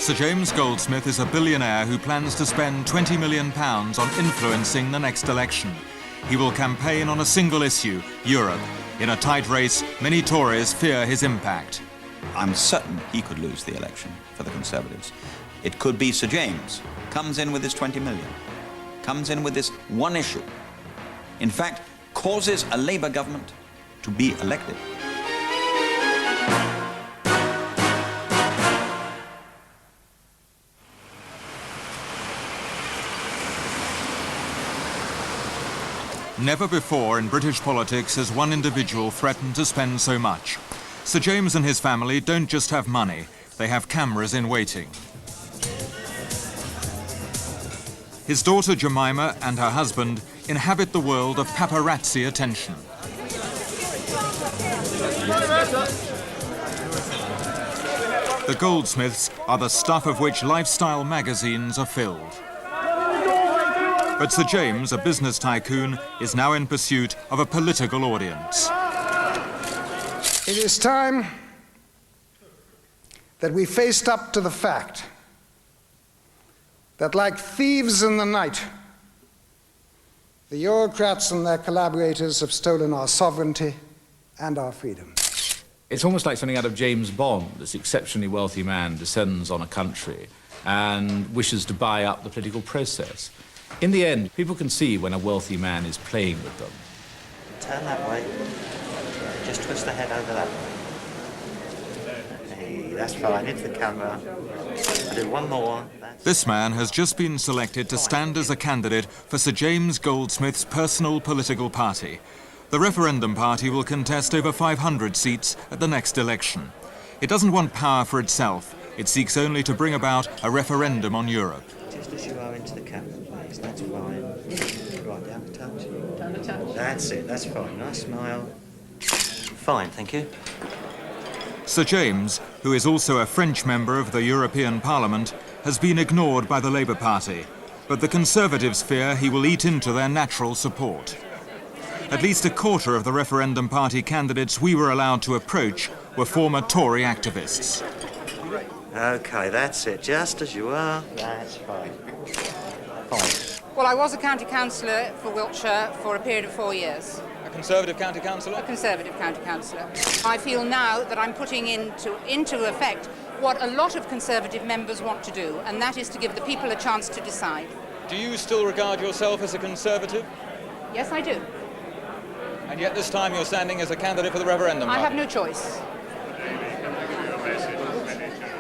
Sir James Goldsmith is a billionaire who plans to spend £20 million on influencing the next election. He will campaign on a single issue, Europe. In a tight race, many Tories fear his impact. I'm certain he could lose the election for the Conservatives. It could be Sir James comes in with his 20 million, comes in with this one issue, in fact, causes a Labour government to be elected. Never before in British politics has one individual threatened to spend so much. Sir James and his family don't just have money, they have cameras in waiting. His daughter Jemima and her husband inhabit the world of paparazzi attention. The Goldsmiths are the stuff of which lifestyle magazines are filled. But Sir James, a business tycoon, is now in pursuit of a political audience. It is time that we faced up to the fact that, like thieves in the night, the Eurocrats and their collaborators have stolen our sovereignty and our freedom. It's almost like something out of James Bond. This exceptionally wealthy man descends on a country and wishes to buy up the political process. In the end, people can see when a wealthy man is playing with them. Turn that way. Just twist the head over that way. Hey, that's fine. Into the camera. I'll do one more. This man has just been selected to stand as a candidate for Sir James Goldsmith's personal political party. The Referendum party will contest over 500 seats at the next election. It doesn't want power for itself. It seeks only to bring about a referendum on Europe. Just as you are into the camera, please. That's fine. Right, down a touch. Down a touch. That's it. That's fine. Nice smile. Fine, thank you. Sir James, who is also a French member of the European Parliament, has been ignored by the Labour Party, but the Conservatives fear he will eat into their natural support. At least a quarter of the Referendum Party candidates we were allowed to approach were former Tory activists. OK, that's it. Just as you are. That's fine. Fine. Well, I was a county councillor for Wiltshire for a period of 4 years. A Conservative county councillor? A Conservative county councillor. I feel now that I'm putting into effect what a lot of Conservative members want to do, and that is to give the people a chance to decide. Do you still regard yourself as a Conservative? Yes, I do. And yet this time you're standing as a candidate for the referendum? I have no choice.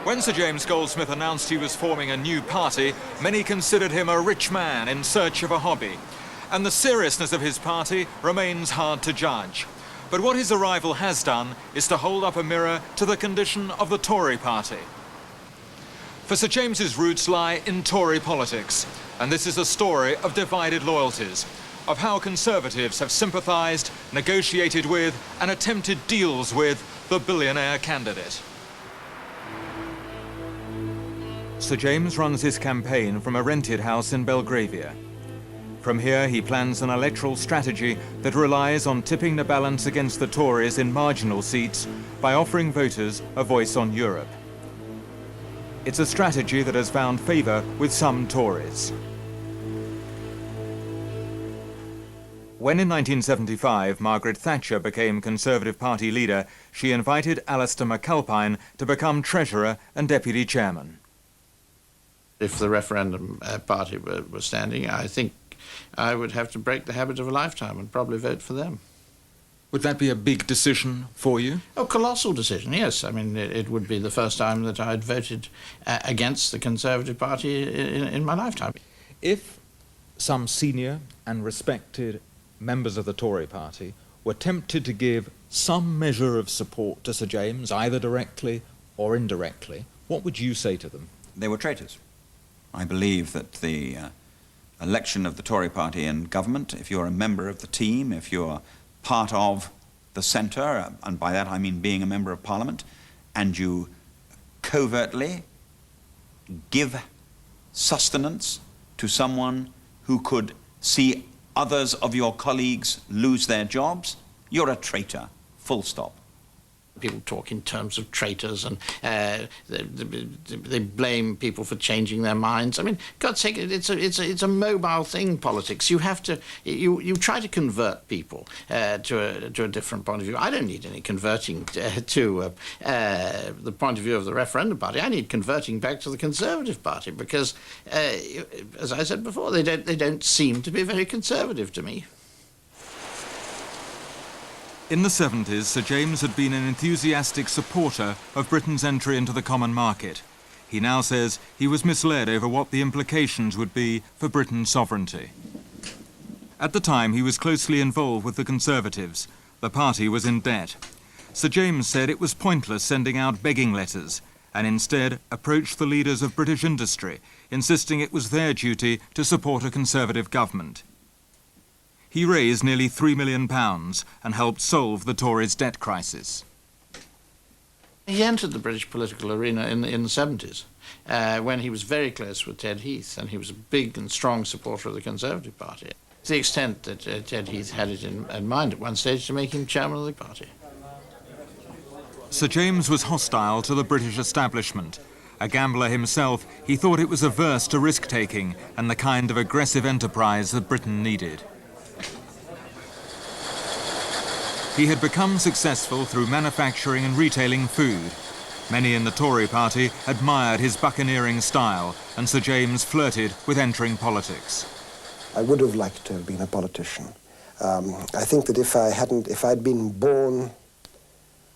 When Sir James Goldsmith announced he was forming a new party, many considered him a rich man in search of a hobby. And the seriousness of his party remains hard to judge. But what his arrival has done is to hold up a mirror to the condition of the Tory party. For Sir James's roots lie in Tory politics, and this is a story of divided loyalties, of how Conservatives have sympathised, negotiated with, and attempted deals with the billionaire candidate. Sir James runs his campaign from a rented house in Belgravia. From here, he plans an electoral strategy that relies on tipping the balance against the Tories in marginal seats by offering voters a voice on Europe. It's a strategy that has found favour with some Tories. When in 1975 Margaret Thatcher became Conservative Party leader, she invited Alistair McAlpine to become Treasurer and Deputy Chairman. If the Referendum party were standing, I think I would have to break the habit of a lifetime and probably vote for them. Would that be a big decision for you? A colossal decision, yes. I mean, it would be the first time that I'd voted against the Conservative Party in my lifetime. If some senior and respected members of the Tory party were tempted to give some measure of support to Sir James, either directly or indirectly, what would you say to them? They were traitors. I believe that the election of the Tory party in government, if you're a member of the team, if you're part of the centre, and by that I mean being a member of Parliament, and you covertly give sustenance to someone who could see others of your colleagues lose their jobs, you're a traitor, full stop. People talk in terms of traitors, and they blame people for changing their minds. I mean, God's sake, it's a mobile thing, politics. You have to, you try to convert people to a different point of view. I don't need any converting to the point of view of the Referendum Party. I need converting back to the Conservative Party because, as I said before, they don't seem to be very conservative to me. In the 70s, Sir James had been an enthusiastic supporter of Britain's entry into the common market. He now says he was misled over what the implications would be for Britain's sovereignty. At the time, he was closely involved with the Conservatives. The party was in debt. Sir James said it was pointless sending out begging letters, and instead approached the leaders of British industry, insisting it was their duty to support a Conservative government. He raised nearly £3 million and helped solve the Tories' debt crisis. He entered the British political arena in the 70s when he was very close with Ted Heath, and he was a big and strong supporter of the Conservative Party, to the extent that Ted Heath had it in mind at one stage to make him chairman of the party. Sir James was hostile to the British establishment. A gambler himself, he thought it was averse to risk-taking and the kind of aggressive enterprise that Britain needed. He had become successful through manufacturing and retailing food. Many in the Tory party admired his buccaneering style, and Sir James flirted with entering politics. I would have liked to have been a politician. I think that if I'd been born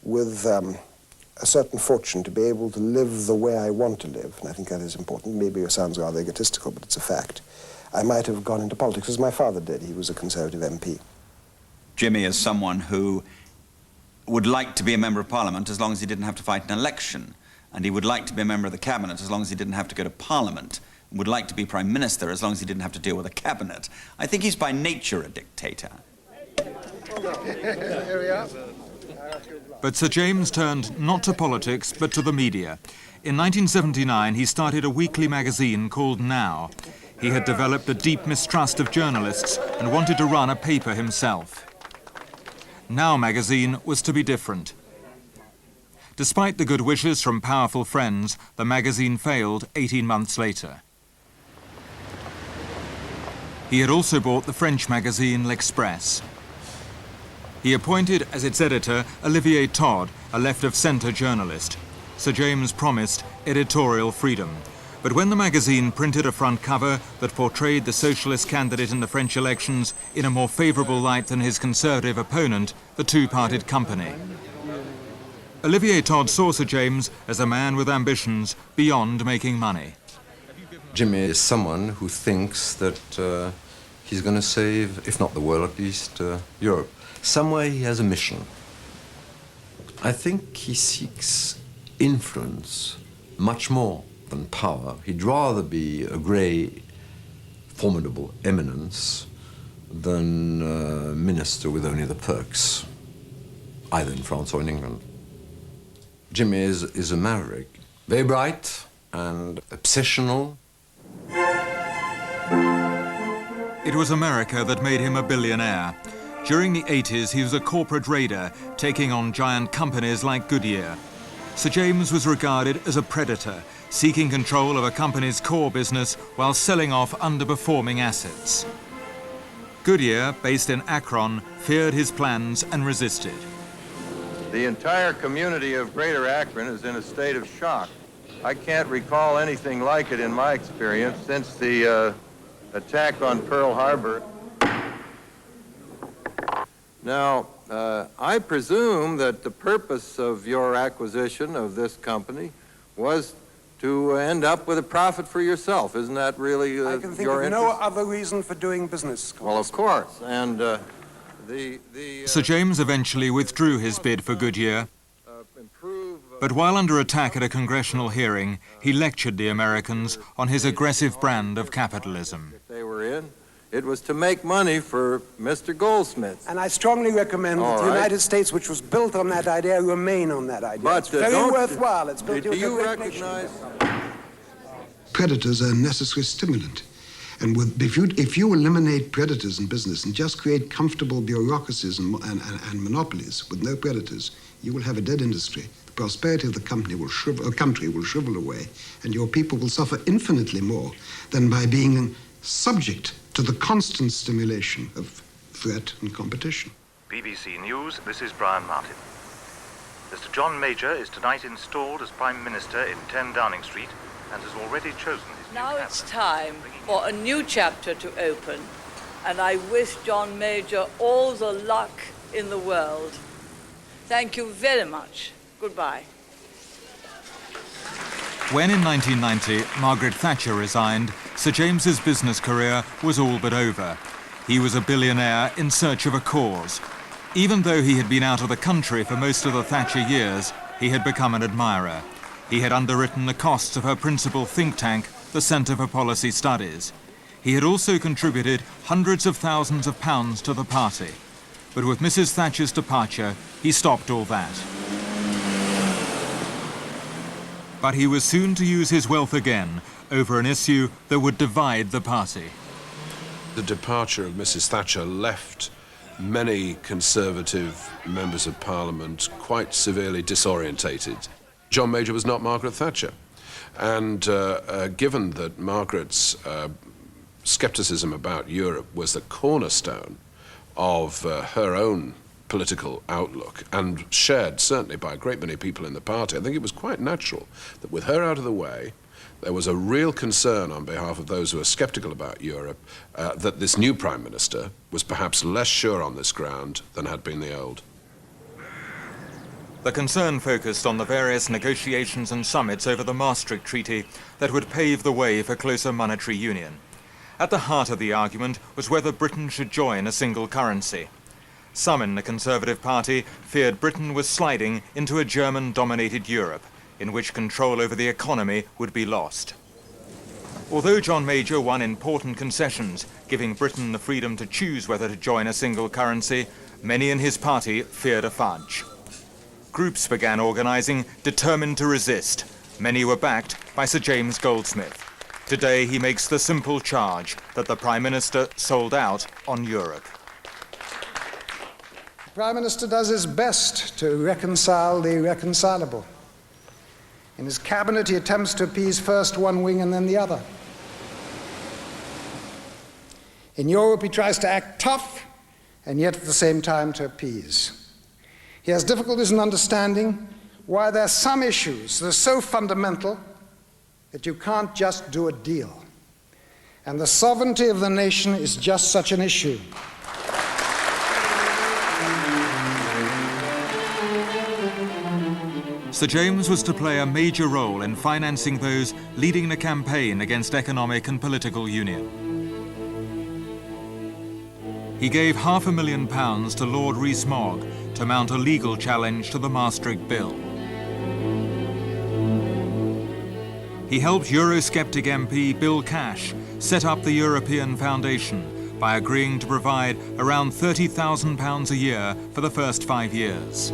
with a certain fortune to be able to live the way I want to live, and I think that is important, maybe it sounds rather egotistical, but it's a fact, I might have gone into politics, as my father did. He was a Conservative MP. Jimmy is someone who would like to be a member of Parliament as long as he didn't have to fight an election, and he would like to be a member of the Cabinet as long as he didn't have to go to Parliament, and would like to be Prime Minister as long as he didn't have to deal with a cabinet. I think he's by nature a dictator. Here we are. But Sir James turned not to politics, but to the media. In 1979, he started a weekly magazine called Now. He had developed a deep mistrust of journalists and wanted to run a paper himself. Now magazine was to be different. Despite the good wishes from powerful friends, the magazine failed 18 months later. He had also bought the French magazine L'Express. He appointed as its editor Olivier Todd, a left-of-centre journalist. Sir James promised editorial freedom. But when the magazine printed a front cover that portrayed the socialist candidate in the French elections in a more favourable light than his Conservative opponent, the two parted company. Olivier Todd saw Sir James as a man with ambitions beyond making money. Jimmy is someone who thinks that he's going to save, if not the world, at least Europe. Somewhere he has a mission. I think he seeks influence much more than power. He'd rather be a grey, formidable eminence than a minister with only the perks, either in France or in England. Jimmy is a maverick, very bright and obsessional. It was America that made him a billionaire. During the 80s, he was a corporate raider, taking on giant companies like Goodyear. Sir James was regarded as a predator, seeking control of a company's core business while selling off underperforming assets. Goodyear, based in Akron, feared his plans and resisted. The entire community of Greater Akron is in a state of shock. I can't recall anything like it in my experience since the attack on Pearl Harbor. Now, I presume that the purpose of your acquisition of this company was to end up with a profit for yourself. Isn't that really your interest? I can think of no other reason for doing business. Well, of course. And Sir James eventually withdrew his bid for Goodyear. But while under attack at a congressional hearing, he lectured the Americans on his aggressive brand of capitalism. They were in. It was to make money for Mr. Goldsmith. And I strongly recommend that the United States, which was built on that idea, remain on that idea. But it's very worthwhile. It's built do you recognize? Predators are a necessary stimulant. And if you eliminate predators in business and just create comfortable bureaucracies and monopolies with no predators, you will have a dead industry. The prosperity of the country will shrivel away, and your people will suffer infinitely more than by being subject to the constant stimulation of threat and competition. BBC News, this is Brian Martin. Mr. John Major is tonight installed as Prime Minister in 10 Downing Street and has already chosen his Now it's time for a new chapter to open, and I wish John Major all the luck in the world. Thank you very much. Goodbye. When in 1990 Margaret Thatcher resigned, Sir James's business career was all but over. He was a billionaire in search of a cause. Even though he had been out of the country for most of the Thatcher years, he had become an admirer. He had underwritten the costs of her principal think tank, the Centre for Policy Studies. He had also contributed hundreds of thousands of pounds to the party. But with Mrs. Thatcher's departure, he stopped all that. But he was soon to use his wealth again over an issue that would divide the party. The departure of Mrs. Thatcher left many Conservative members of Parliament quite severely disorientated. John Major was not Margaret Thatcher. And given that Margaret's scepticism about Europe was the cornerstone of her own political outlook, and shared certainly by a great many people in the party, I think it was quite natural that with her out of the way, there was a real concern on behalf of those who are sceptical about Europe that this new Prime Minister was perhaps less sure on this ground than had been the old. The concern focused on the various negotiations and summits over the Maastricht Treaty that would pave the way for closer monetary union. At the heart of the argument was whether Britain should join a single currency. Some in the Conservative Party feared Britain was sliding into a German-dominated Europe, in which control over the economy would be lost. Although John Major won important concessions, giving Britain the freedom to choose whether to join a single currency, many in his party feared a fudge. Groups began organising, determined to resist. Many were backed by Sir James Goldsmith. Today he makes the simple charge that the Prime Minister sold out on Europe. The Prime Minister does his best to reconcile the irreconcilable. In his cabinet he attempts to appease first one wing and then the other. In Europe he tries to act tough and yet at the same time to appease. He has difficulties in understanding why there are some issues that are so fundamental that you can't just do a deal. And the sovereignty of the nation is just such an issue. Sir James was to play a major role in financing those leading the campaign against economic and political union. He gave £500,000 to Lord Rees-Mogg to mount a legal challenge to the Maastricht Bill. He helped Eurosceptic MP Bill Cash set up the European Foundation by agreeing to provide around £30,000 a year for the first 5 years.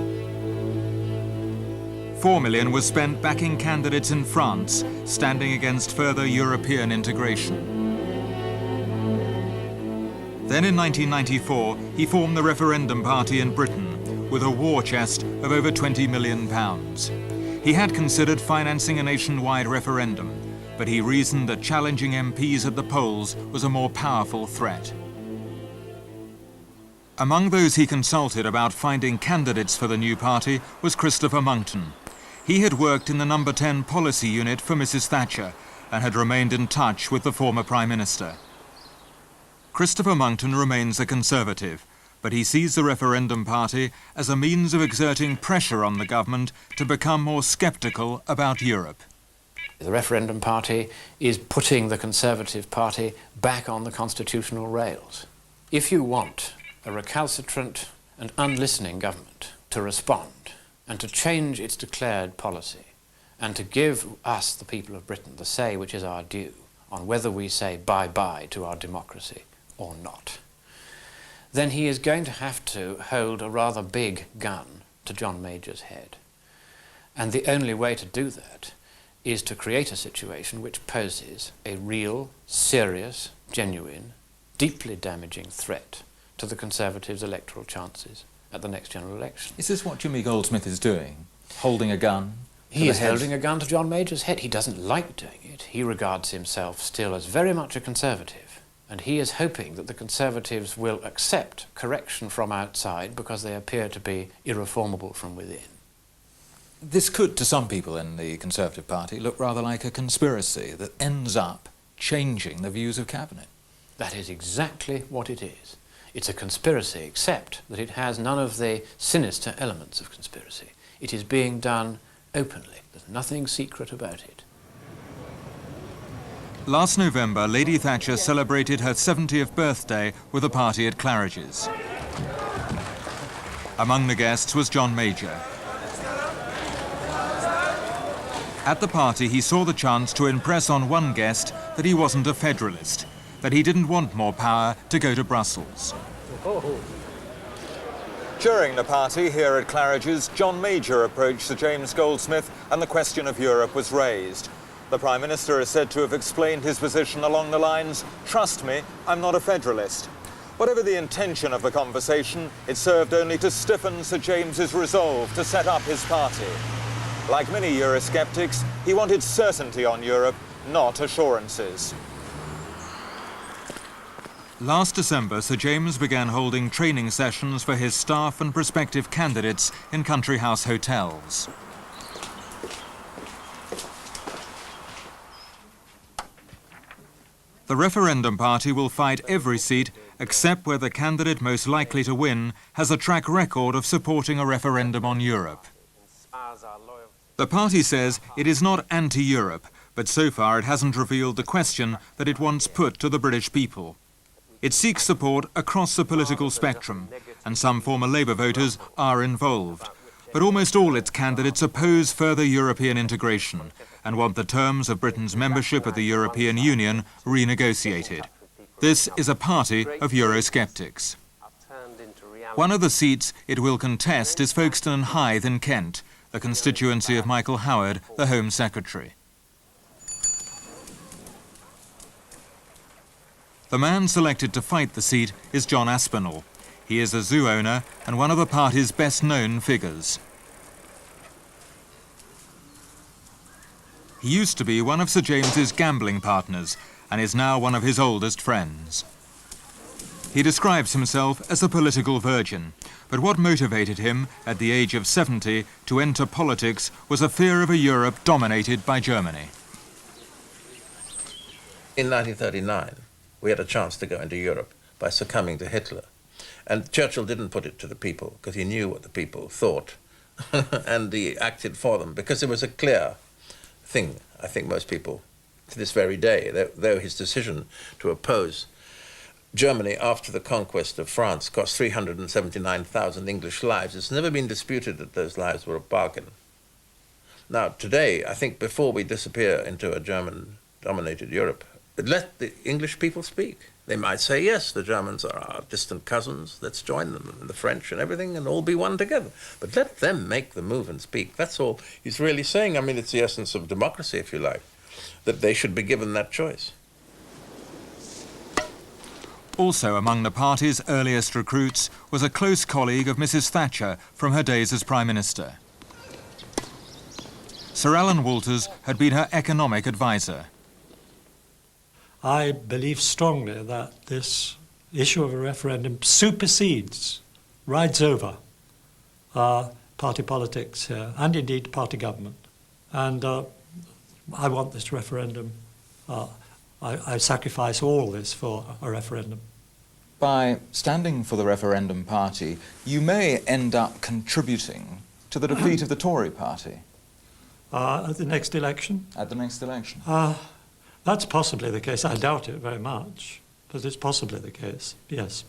£4 million was spent backing candidates in France, standing against further European integration. Then in 1994, he formed the Referendum Party in Britain with a war chest of over £20 million. He had considered financing a nationwide referendum, but he reasoned that challenging MPs at the polls was a more powerful threat. Among those he consulted about finding candidates for the new party was Christopher Monckton. He had worked in the No. 10 policy unit for Mrs. Thatcher and had remained in touch with the former Prime Minister. Christopher Monckton remains a Conservative, but he sees the Referendum Party as a means of exerting pressure on the government to become more sceptical about Europe. The Referendum Party is putting the Conservative Party back on the constitutional rails. If you want a recalcitrant and unlistening government to respond and to change its declared policy and to give us, the people of Britain, the say which is our due on whether we say bye-bye to our democracy or not, then he is going to have to hold a rather big gun to John Major's head. And the only way to do that is to create a situation which poses a real, serious genuine, deeply damaging threat to the Conservatives' electoral chances at the next general election. Is this what Jimmy Goldsmith is doing? Holding a gun? He is holding a gun to John Major's head. He doesn't like doing it. He regards himself still as very much a Conservative, and he is hoping that the Conservatives will accept correction from outside because they appear to be irreformable from within. This could, to some people in the Conservative Party, look rather like a conspiracy that ends up changing the views of Cabinet. That is exactly what it is. It's a conspiracy, except that it has none of the sinister elements of conspiracy. It is being done openly. There's nothing secret about it. Last November, Lady Thatcher celebrated her 70th birthday with a party at Claridge's. Among the guests was John Major. At the party, he saw the chance to impress on one guest that he wasn't a federalist, that he didn't want more power to go to Brussels. During the party here at Claridge's, John Major approached Sir James Goldsmith and the question of Europe was raised. The Prime Minister is said to have explained his position along the lines, "Trust me, I'm not a federalist." Whatever the intention of the conversation, it served only to stiffen Sir James's resolve to set up his party. Like many Eurosceptics, he wanted certainty on Europe, not assurances. Last December, Sir James began holding training sessions for his staff and prospective candidates in country house hotels. The Referendum Party will fight every seat except where the candidate most likely to win has a track record of supporting a referendum on Europe. The party says it is not anti-Europe, but so far it hasn't revealed the question that it wants put to the British people. It seeks support across the political spectrum, and some former Labour voters are involved. But almost all its candidates oppose further European integration and want the terms of Britain's membership of the European Union renegotiated. This is a party of Eurosceptics. One of the seats it will contest is Folkestone and Hythe in Kent, the constituency of Michael Howard, the Home Secretary. The man selected to fight the seat is John Aspinall. He is a zoo owner and one of the party's best-known figures. He used to be one of Sir James's gambling partners and is now one of his oldest friends. He describes himself as a political virgin, but what motivated him at the age of 70 to enter politics was a fear of a Europe dominated by Germany. In 1939, we had a chance to go into Europe by succumbing to Hitler. And Churchill didn't put it to the people because he knew what the people thought and he acted for them because it was a clear thing. I think most people, to this very day, though his decision to oppose Germany after the conquest of France cost 379,000 English lives, it's never been disputed that those lives were a bargain. Now, today, I think before we disappear into a German-dominated Europe, let the English people speak. They might say, yes, the Germans are our distant cousins, let's join them, and the French and everything, and all be one together. But let them make the move and speak. That's all he's really saying. I mean, it's the essence of democracy, if you like, that they should be given that choice. Also among the party's earliest recruits was a close colleague of Mrs. Thatcher from her days as Prime Minister. Sir Alan Walters had been her economic advisor. I believe strongly that this issue of a referendum supersedes, rides over party politics here, and indeed party government. And I want this referendum. I sacrifice all this for a referendum. By standing for the Referendum Party, you may end up contributing to the defeat of the Tory party. At the next election? At the next election. That's possibly the case. I doubt it very much, but it's possibly the case, yes.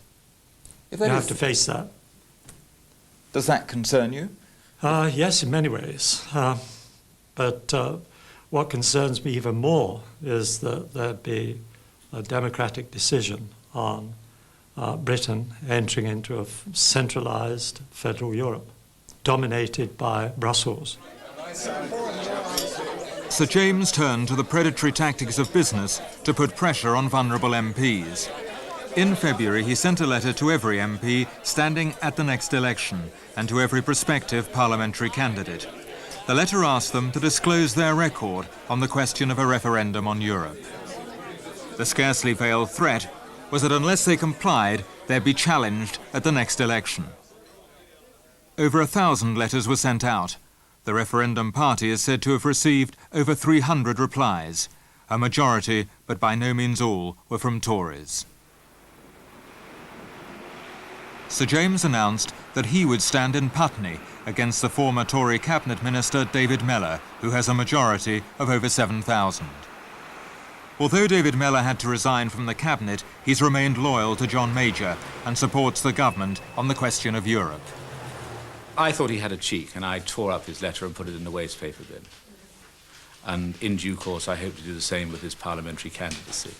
You have to face that. Does that concern you? Yes, in many ways. But what concerns me even more is that there be a democratic decision on Britain entering into a centralised federal Europe, dominated by Brussels. Sir James turned to the predatory tactics of business to put pressure on vulnerable MPs. In February, he sent a letter to every MP standing at the next election and to every prospective parliamentary candidate. The letter asked them to disclose their record on the question of a referendum on Europe. The scarcely veiled threat was that unless they complied, they'd be challenged at the next election. Over 1,000 letters were sent out. The Referendum Party is said to have received over 300 replies. A majority, but by no means all, were from Tories. Sir James announced that he would stand in Putney against the former Tory Cabinet Minister David Mellor, who has a majority of over 7,000. Although David Mellor had to resign from the Cabinet, he's remained loyal to John Major and supports the government on the question of Europe. I thought he had a cheek, and I tore up his letter and put it in the waste paper bin. And in due course, I hope to do the same with his parliamentary candidacy.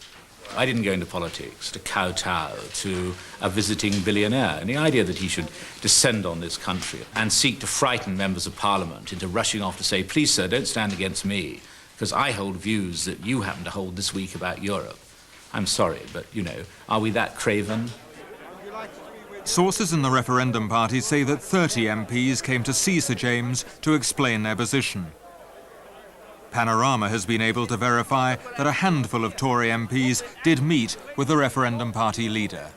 I didn't go into politics to kowtow to a visiting billionaire. And the idea that he should descend on this country and seek to frighten members of Parliament into rushing off to say, please, sir, don't stand against me, because I hold views that you happen to hold this week about Europe. I'm sorry, but, you know, are we that craven? Sources in the Referendum Party say that 30 MPs came to see Sir James to explain their position. Panorama has been able to verify that a handful of Tory MPs did meet with the Referendum Party leader.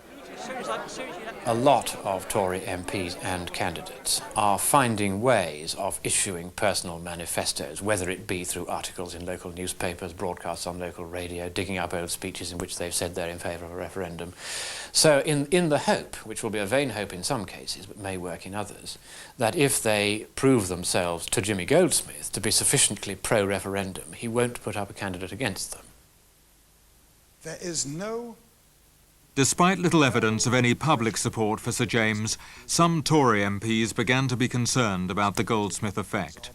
A lot of Tory MPs and candidates are finding ways of issuing personal manifestos, whether it be through articles in local newspapers, broadcasts on local radio, digging up old speeches in which they've said they're in favour of a referendum. So in the hope, which will be a vain hope in some cases, but may work in others, that if they prove themselves to Jimmy Goldsmith to be sufficiently pro-referendum, he won't put up a candidate against them. There is no... Despite little evidence of any public support for Sir James, some Tory MPs began to be concerned about the Goldsmith effect.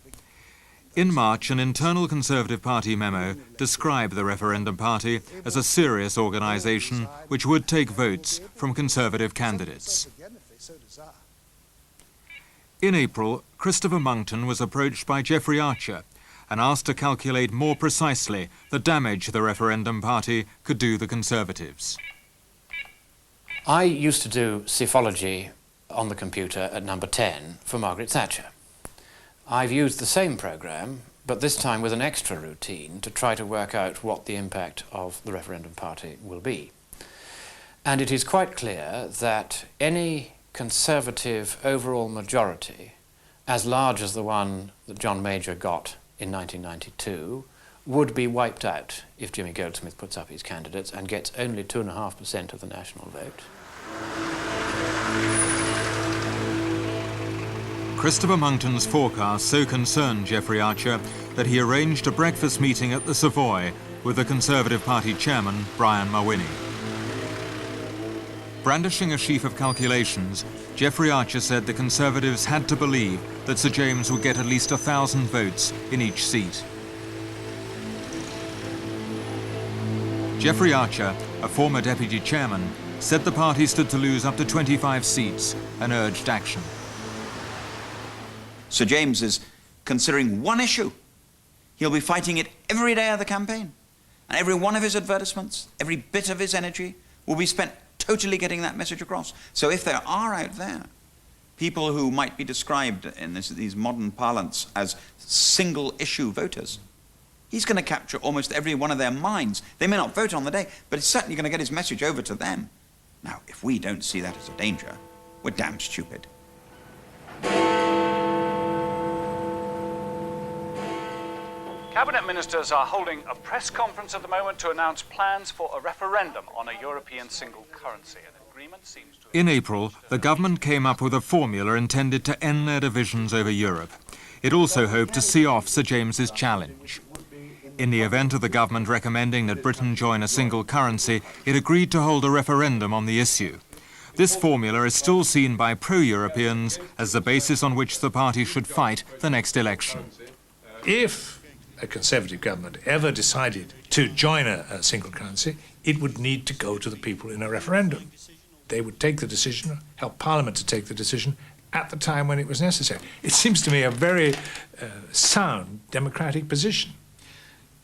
In March, an internal Conservative Party memo described the Referendum Party as a serious organisation which would take votes from Conservative candidates. In April, Christopher Monckton was approached by Geoffrey Archer and asked to calculate more precisely the damage the Referendum Party could do the Conservatives. I used to do psephology on the computer at number 10 for Margaret Thatcher. I've used the same programme, but this time with an extra routine to try to work out what the impact of the Referendum Party will be. And it is quite clear that any Conservative overall majority, as large as the one that John Major got in 1992, would be wiped out if Jimmy Goldsmith puts up his candidates and gets only 2.5% of the national vote. Christopher Monckton's forecast so concerned Geoffrey Archer that he arranged a breakfast meeting at the Savoy with the Conservative Party chairman, Brian Mawhinney. Brandishing a sheaf of calculations, Geoffrey Archer said the Conservatives had to believe that Sir James would get at least 1,000 votes in each seat. Geoffrey Archer, a former deputy chairman, said the party stood to lose up to 25 seats and urged action. Sir James is considering one issue. He'll be fighting it every day of the campaign. And every one of his advertisements, every bit of his energy will be spent totally getting that message across. So if there are out there people who might be described in these modern parlance as single-issue voters, he's going to capture almost every one of their minds. They may not vote on the day, but it's certainly going to get his message over to them. Now, if we don't see that as a danger, we're damn stupid. Cabinet ministers are holding a press conference at the moment to announce plans for a referendum on a European single currency. An agreement seems to... In April, the government came up with a formula intended to end their divisions over Europe. It also hoped to see off Sir James's challenge. In the event of the government recommending that Britain join a single currency, it agreed to hold a referendum on the issue. This formula is still seen by pro-Europeans as the basis on which the party should fight the next election. If a Conservative government ever decided to join a single currency, it would need to go to the people in a referendum. They would take the decision, help Parliament to take the decision at the time when it was necessary. It seems to me a very sound democratic position.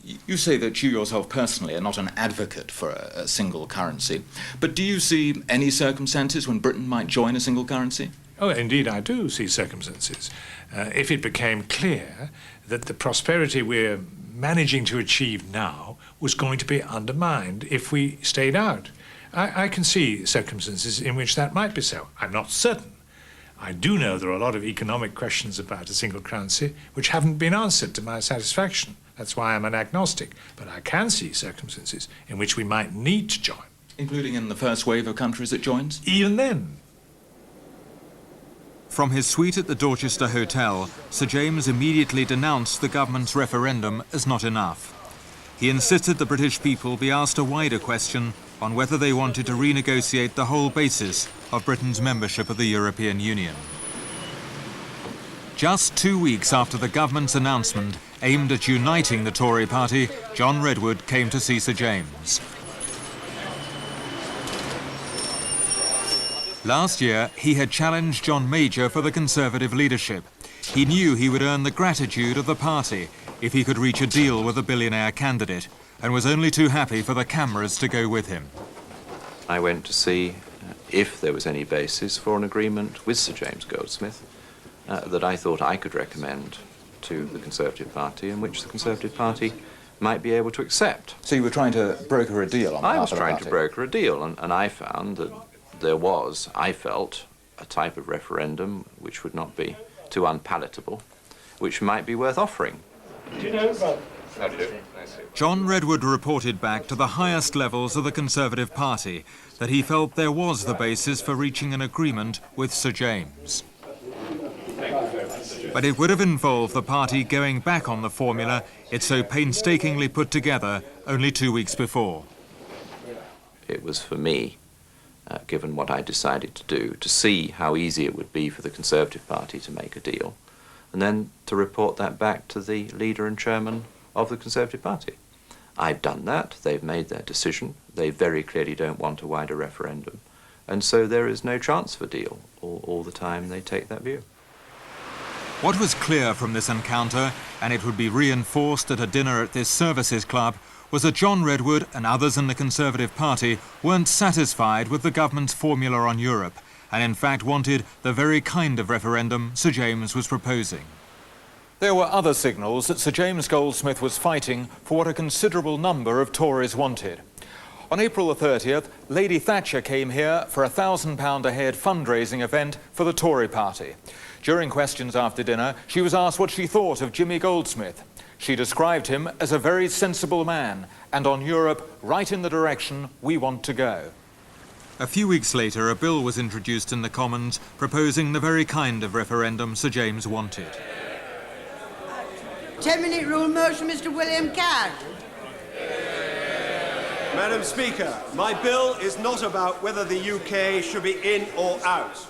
You say that you yourself personally are not an advocate for a single currency, but do you see any circumstances when Britain might join a single currency? Oh, indeed, I do see circumstances. If it became clear that the prosperity we're managing to achieve now was going to be undermined if we stayed out. I can see circumstances in which that might be so. I'm not certain. I do know there are a lot of economic questions about a single currency which haven't been answered to my satisfaction. That's why I'm an agnostic. But I can see circumstances in which we might need to join. Including in the first wave of countries that joins? Even then. From his suite at the Dorchester Hotel, Sir James immediately denounced the government's referendum as not enough. He insisted the British people be asked a wider question on whether they wanted to renegotiate the whole basis of Britain's membership of the European Union. Just 2 weeks after the government's announcement aimed at uniting the Tory party, John Redwood came to see Sir James. Last year, he had challenged John Major for the Conservative leadership. He knew he would earn the gratitude of the party if he could reach a deal with a billionaire candidate, and was only too happy for the cameras to go with him. I went to see if there was any basis for an agreement with Sir James Goldsmith that I thought I could recommend to the Conservative Party, and which the Conservative Party might be able to accept. So you were trying to broker a deal on behalf of the party? I was trying to broker a deal, and I found that there was, I felt, a type of referendum which would not be too unpalatable, which might be worth offering. Do you know about... How do you do? John Redwood reported back to the highest levels of the Conservative Party that he felt there was the basis for reaching an agreement with Sir James. But it would have involved the party going back on the formula it so painstakingly put together only 2 weeks before. It was for me, given what I decided to do, to see how easy it would be for the Conservative Party to make a deal, and then to report that back to the leader and chairman of the Conservative Party. I've done that. They've made their decision. They very clearly don't want a wider referendum, and so there is no chance for deal all the time they take that view. What was clear from this encounter, and it would be reinforced at a dinner at this services club, was that John Redwood and others in the Conservative Party weren't satisfied with the government's formula on Europe, and in fact wanted the very kind of referendum Sir James was proposing. There were other signals that Sir James Goldsmith was fighting for what a considerable number of Tories wanted. On April the 30th, Lady Thatcher came here for a £1,000 a head fundraising event for the Tory party. During questions after dinner, she was asked what she thought of Jimmy Goldsmith. She described him as a very sensible man, and on Europe, right in the direction we want to go. A few weeks later, a bill was introduced in the Commons proposing the very kind of referendum Sir James wanted. 10-minute rule motion, Mr. William Cash. Madam Speaker, my bill is not about whether the UK should be in or out.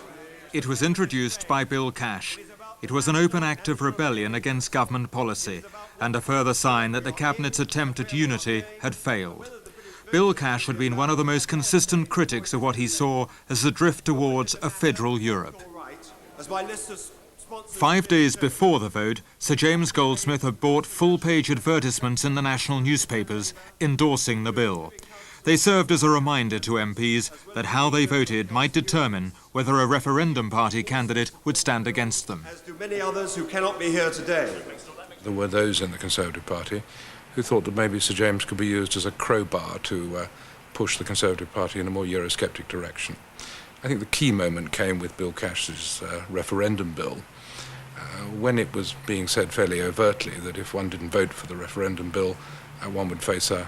It was introduced by Bill Cash. It was an open act of rebellion against government policy, and a further sign that the Cabinet's attempt at unity had failed. Bill Cash had been one of the most consistent critics of what he saw as the drift towards a federal Europe. 5 days before the vote, Sir James Goldsmith had bought full-page advertisements in the national newspapers endorsing the bill. They served as a reminder to MPs that how they voted might determine whether a referendum party candidate would stand against them. As do many others who cannot be here today. There were those in the Conservative Party who thought that maybe Sir James could be used as a crowbar to push the Conservative Party in a more Eurosceptic direction. I think the key moment came with Bill Cash's referendum bill, when it was being said fairly overtly that if one didn't vote for the referendum bill, one would face a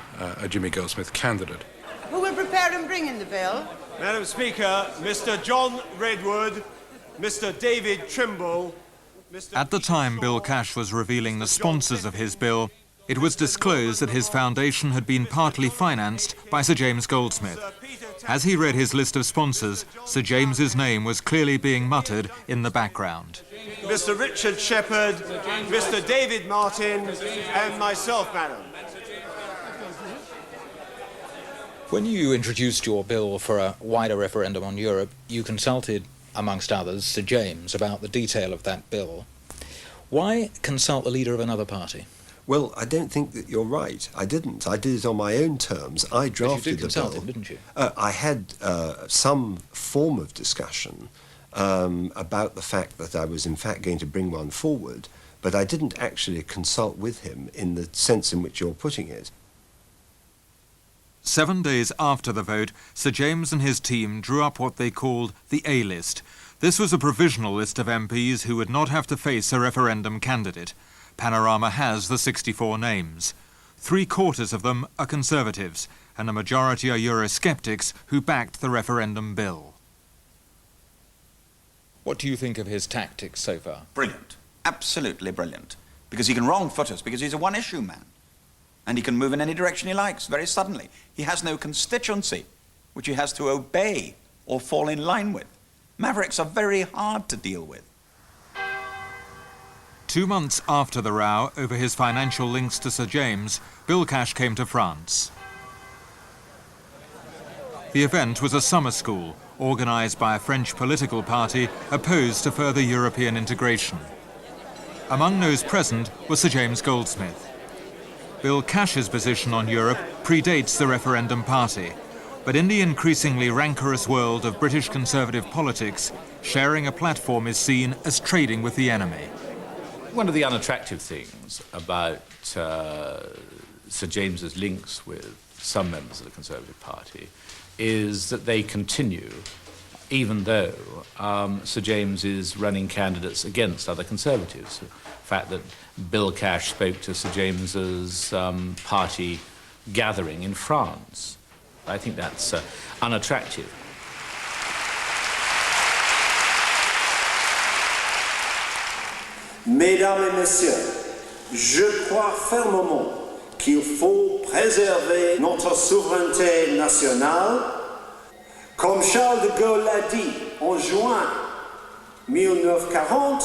Jimmy Goldsmith candidate. Who will prepare and bring in the bill? Madam Speaker, Mr. John Redwood, Mr. David Trimble, Mr. At the time Bill Cash was revealing the sponsors of his bill, it was disclosed that his foundation had been partly financed by Sir James Goldsmith. As he read his list of sponsors, Sir James's name was clearly being muttered in the background. Mr. Richard Shepherd, Mr. David Martin, and myself, madam. When you introduced your bill for a wider referendum on Europe, you consulted, amongst others, Sir James about the detail of that bill. Why consult the leader of another party? Well, I don't think that you're right. I didn't. I did it on my own terms. I drafted but you did consult the bill. him, didn't you? I had some form of discussion about the fact that I was in fact going to bring one forward, but I didn't actually consult with him in the sense in which you're putting it. 7 days after the vote, Sir James and his team drew up what they called the A-list. This was a provisional list of MPs who would not have to face a referendum candidate. Panorama has the 64 names. 3/4 of them are Conservatives, and a majority are Eurosceptics who backed the referendum bill. What do you think of his tactics so far? Brilliant. Absolutely brilliant. Because he can wrong-foot us, because he's a one-issue man. And he can move in any direction he likes, very suddenly. He has no constituency, which he has to obey or fall in line with. Mavericks are very hard to deal with. 2 months after the row over his financial links to Sir James, Bill Cash came to France. The event was a summer school organised by a French political party opposed to further European integration. Among those present was Sir James Goldsmith. Bill Cash's position on Europe predates the referendum party, but in the increasingly rancorous world of British Conservative politics, sharing a platform is seen as trading with the enemy. One of the unattractive things about Sir James's links with some members of the Conservative Party is that they continue, even though Sir James is running candidates against other Conservatives. The fact that Bill Cash spoke to Sir James's party gathering in France. I think that's unattractive. Mesdames et messieurs, je crois fermement qu'il faut préserver notre souveraineté nationale. Comme Charles de Gaulle l'a dit en juin 1940,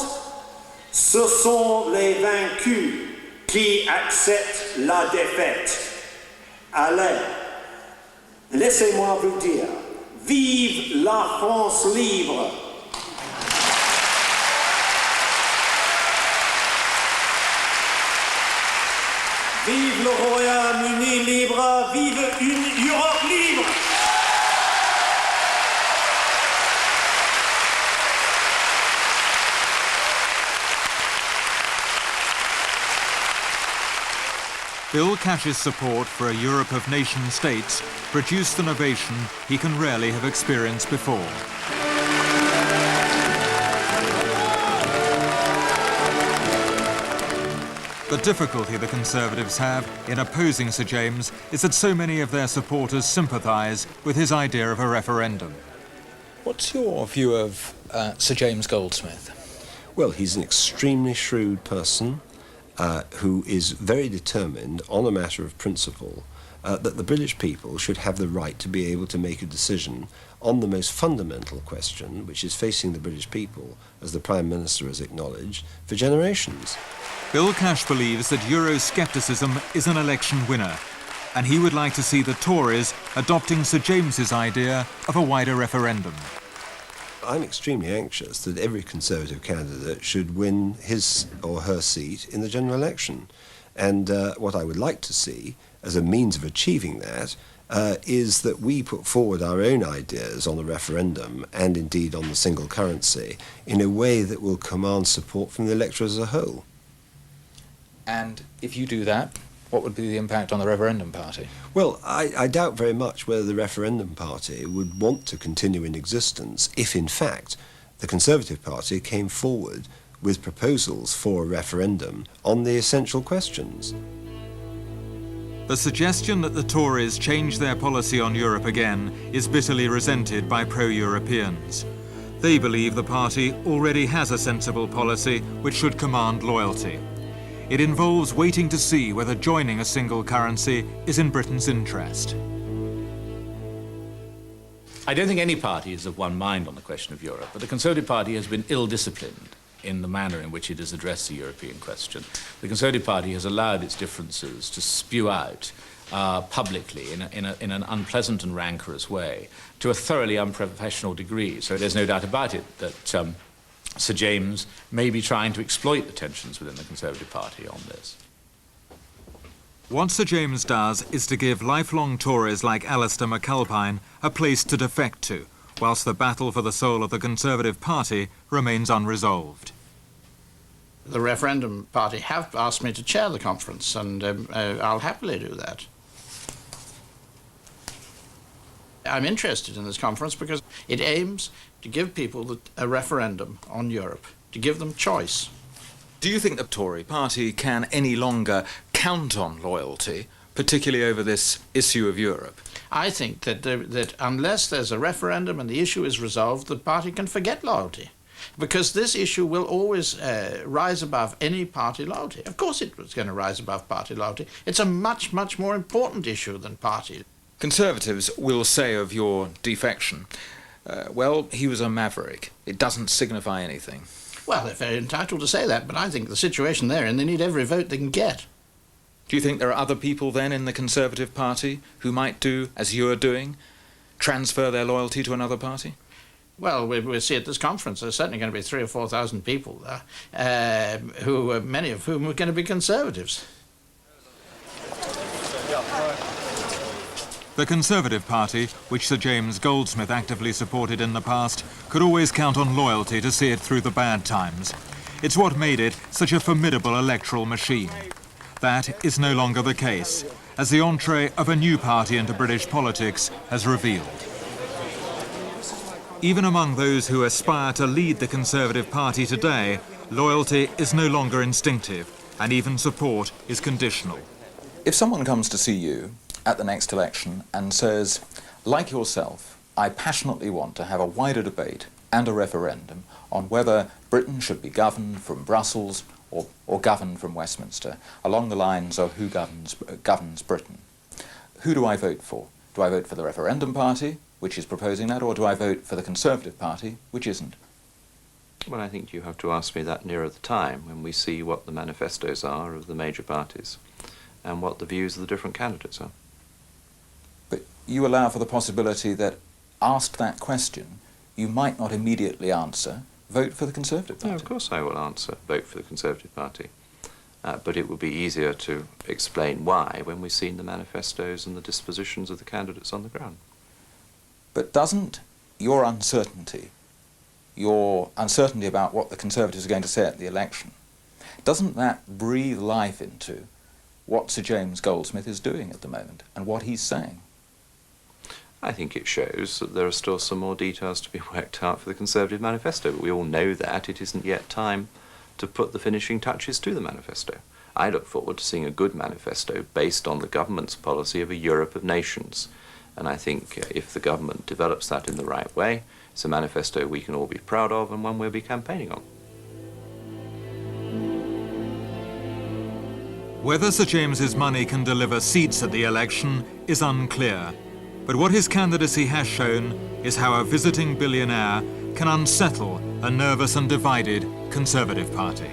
ce sont les vaincus qui acceptent la défaite. Allez, laissez-moi vous dire, vive la France libre! Vive le Royaume-Uni libre, vive une Europe libre! Bill Cash's support for a Europe of nation-states produced an ovation he can rarely have experienced before. The difficulty the Conservatives have in opposing Sir James is that so many of their supporters sympathise with his idea of a referendum. What's your view of Sir James Goldsmith? Well, he's an extremely shrewd person who is very determined on a matter of principle that the British people should have the right to be able to make a decision on the most fundamental question, which is facing the British people, as the Prime Minister has acknowledged, for generations. Bill Cash believes that Euroscepticism is an election winner, and he would like to see the Tories adopting Sir James's idea of a wider referendum. I'm extremely anxious that every Conservative candidate should win his or her seat in the general election. And what I would like to see, as a means of achieving that, is that we put forward our own ideas on the referendum and indeed on the single currency in a way that will command support from the electorate as a whole. And if you do that, what would be the impact on the referendum party? Well, I doubt very much whether the referendum party would want to continue in existence if, in fact, the Conservative Party came forward with proposals for a referendum on the essential questions. The suggestion that the Tories change their policy on Europe again is bitterly resented by pro-Europeans. They believe the party already has a sensible policy which should command loyalty. It involves waiting to see whether joining a single currency is in Britain's interest. I don't think any party is of one mind on the question of Europe, but the Conservative Party has been ill-disciplined in the manner in which it has addressed the European question. The Conservative Party has allowed its differences to spew out publicly in an unpleasant and rancorous way to a thoroughly unprofessional degree. So there's no doubt about it that Sir James may be trying to exploit the tensions within the Conservative Party on this. What Sir James does is to give lifelong Tories like Alistair McAlpine a place to defect to, whilst the battle for the soul of the Conservative Party remains unresolved. The Referendum Party have asked me to chair the conference, and I'll happily do that. I'm interested in this conference because it aims to give people a referendum on Europe, to give them choice. Do you think the Tory party can any longer count on loyalty, particularly over this issue of Europe? I think that unless there's a referendum and the issue is resolved, the party can forget loyalty. Because this issue will always rise above any party loyalty. Of course it was going to rise above party loyalty. It's a much, much more important issue than party. Conservatives will say of your defection, well, he was a maverick. It doesn't signify anything. Well, they're entitled to say that, but I think the situation they're in, they need every vote they can get. Do you think there are other people then in the Conservative Party who might do as you're doing, transfer their loyalty to another party? Well, we'll see at this conference, there's certainly going to be 3,000 or 4,000 people there, many of whom are going to be Conservatives. The Conservative Party, which Sir James Goldsmith actively supported in the past, could always count on loyalty to see it through the bad times. It's what made it such a formidable electoral machine. That is no longer the case, as the entree of a new party into British politics has revealed. Even among those who aspire to lead the Conservative Party today, loyalty is no longer instinctive, and even support is conditional. If someone comes to see you at the next election and says, like yourself, I passionately want to have a wider debate and a referendum on whether Britain should be governed from Brussels or governed from Westminster, along the lines of who governs Britain, who do I vote for? Do I vote for the Referendum Party, which is proposing that, or do I vote for the Conservative Party, which isn't? Well, I think you have to ask me that nearer the time, when we see what the manifestos are of the major parties and what the views of the different candidates are. But you allow for the possibility that, asked that question, you might not immediately answer, vote for the Conservative Party. No, of course I will answer, vote for the Conservative Party. But it will be easier to explain why when we've seen the manifestos and the dispositions of the candidates on the ground. But doesn't your uncertainty about what the Conservatives are going to say at the election, doesn't that breathe life into what Sir James Goldsmith is doing at the moment and what he's saying? I think it shows that there are still some more details to be worked out for the Conservative manifesto, but we all know that it isn't yet time to put the finishing touches to the manifesto. I look forward to seeing a good manifesto based on the government's policy of a Europe of nations. And I think if the government develops that in the right way, it's a manifesto we can all be proud of and one we'll be campaigning on. Whether Sir James's money can deliver seats at the election is unclear. But what his candidacy has shown is how a visiting billionaire can unsettle a nervous and divided Conservative Party.